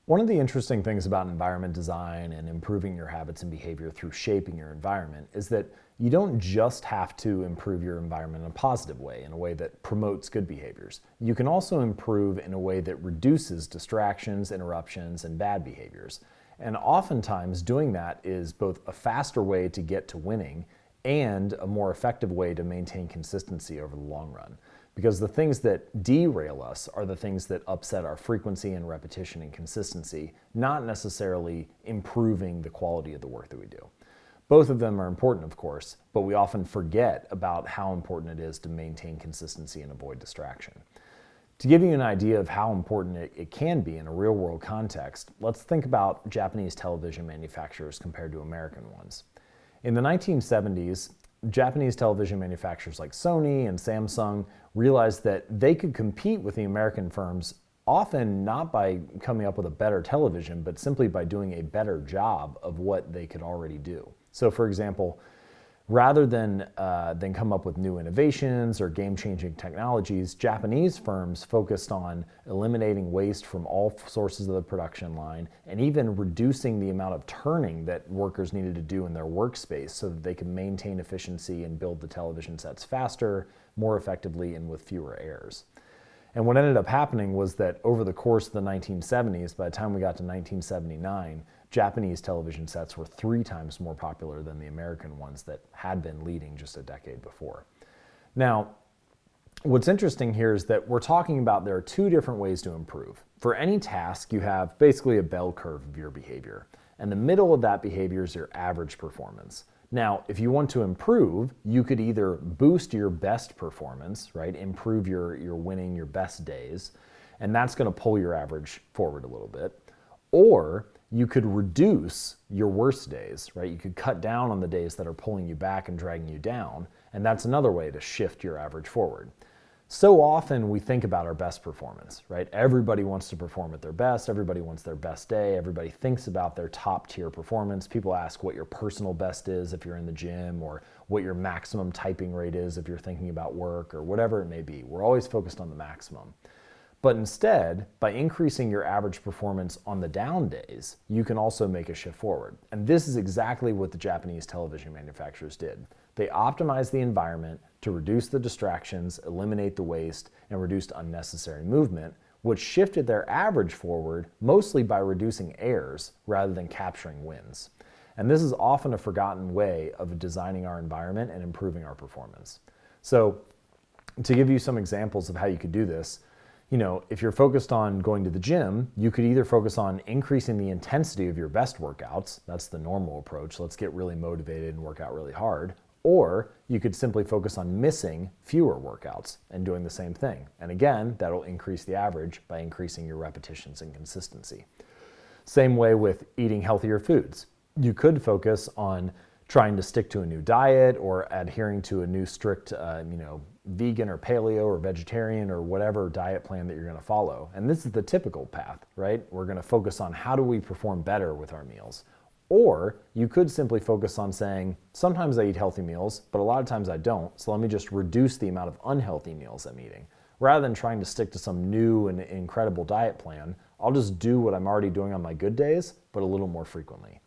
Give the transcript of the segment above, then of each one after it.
One of the interesting things about environment design and improving your habits and behavior through shaping your environment is that you don't just have to improve your environment in a positive way, in a way that promotes good behaviors. You can also improve in a way that reduces distractions, interruptions, and bad behaviors. And oftentimes, doing that is both a faster way to get to winning and a more effective way to maintain consistency over the long run. Because the things that derail us are the things that upset our frequency and repetition and consistency, not necessarily improving the quality of the work that we do. Both of them are important, of course, but we often forget about how important it is to maintain consistency and avoid distraction. To give you an idea of how important it can be in a real world context, let's think about Japanese television manufacturers compared to American ones. In the 1970s, Japanese television manufacturers like Sony and Samsung realized that they could compete with the American firms, often not by coming up with a better television, but simply by doing a better job of what they could already do. So for example, rather than come up with new innovations or game-changing technologies, Japanese firms focused on eliminating waste from all sources of the production line and even reducing the amount of turning that workers needed to do in their workspace so that they could maintain efficiency and build the television sets faster, more effectively, and with fewer errors. And what ended up happening was that over the course of the 1970s, by the time we got to 1979, Japanese television sets were 3 times more popular than the American ones that had been leading just a decade before. Now, what's interesting here is that we're talking about there are 2 different ways to improve. For any task, you have basically a bell curve of your behavior, and the middle of that behavior is your average performance. Now, if you want to improve, you could either boost your best performance, right? Improve your winning, your best days, and that's going to pull your average forward a little bit. Or you could reduce your worst days, right? You could cut down on the days that are pulling you back and dragging you down, and that's another way to shift your average forward. So often we think about our best performance, right? Everybody wants to perform at their best. Everybody wants their best day. Everybody thinks about their top tier performance. People ask what your personal best is if you're in the gym, or what your maximum typing rate is if you're thinking about work, or whatever it may be. We're always focused on the maximum. But instead, by increasing your average performance on the down days, you can also make a shift forward. And this is exactly what the Japanese television manufacturers did. They optimized the environment to reduce the distractions, eliminate the waste, and reduce unnecessary movement, which shifted their average forward mostly by reducing errors rather than capturing wins. And this is often a forgotten way of designing our environment and improving our performance. So, to give you some examples of how you could do this, if you're focused on going to the gym, you could either focus on increasing the intensity of your best workouts. That's the normal approach. Let's get really motivated and work out really hard. Or you could simply focus on missing fewer workouts and doing the same thing. And again, that'll increase the average by increasing your repetitions and consistency. Same way with eating healthier foods. You could focus on trying to stick to a new diet or adhering to a new strict, vegan or paleo or vegetarian or whatever diet plan that you're going to follow. And this is the typical path, right? We're going to focus on how do we perform better with our meals. Or you could simply focus on saying, sometimes I eat healthy meals, but a lot of times I don't, so let me just reduce the amount of unhealthy meals I'm eating. Rather than trying to stick to some new and incredible diet plan, I'll just do what I'm already doing on my good days, but a little more frequently.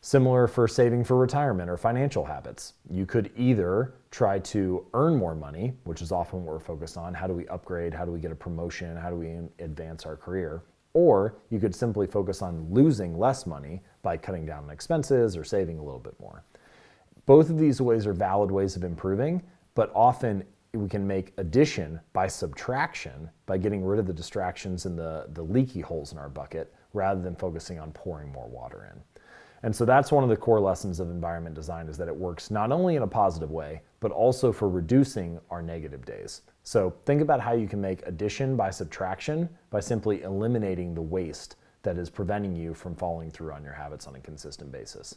Similar for saving for retirement or financial habits. You could either try to earn more money, which is often what we're focused on. How do we upgrade? How do we get a promotion? How do we advance our career? Or you could simply focus on losing less money by cutting down on expenses or saving a little bit more. Both of these ways are valid ways of improving, but often we can make addition by subtraction by getting rid of the distractions and the leaky holes in our bucket rather than focusing on pouring more water in. And so that's one of the core lessons of environment design, is that it works not only in a positive way, but also for reducing our negative days. So think about how you can make addition by subtraction by simply eliminating the waste that is preventing you from following through on your habits on a consistent basis.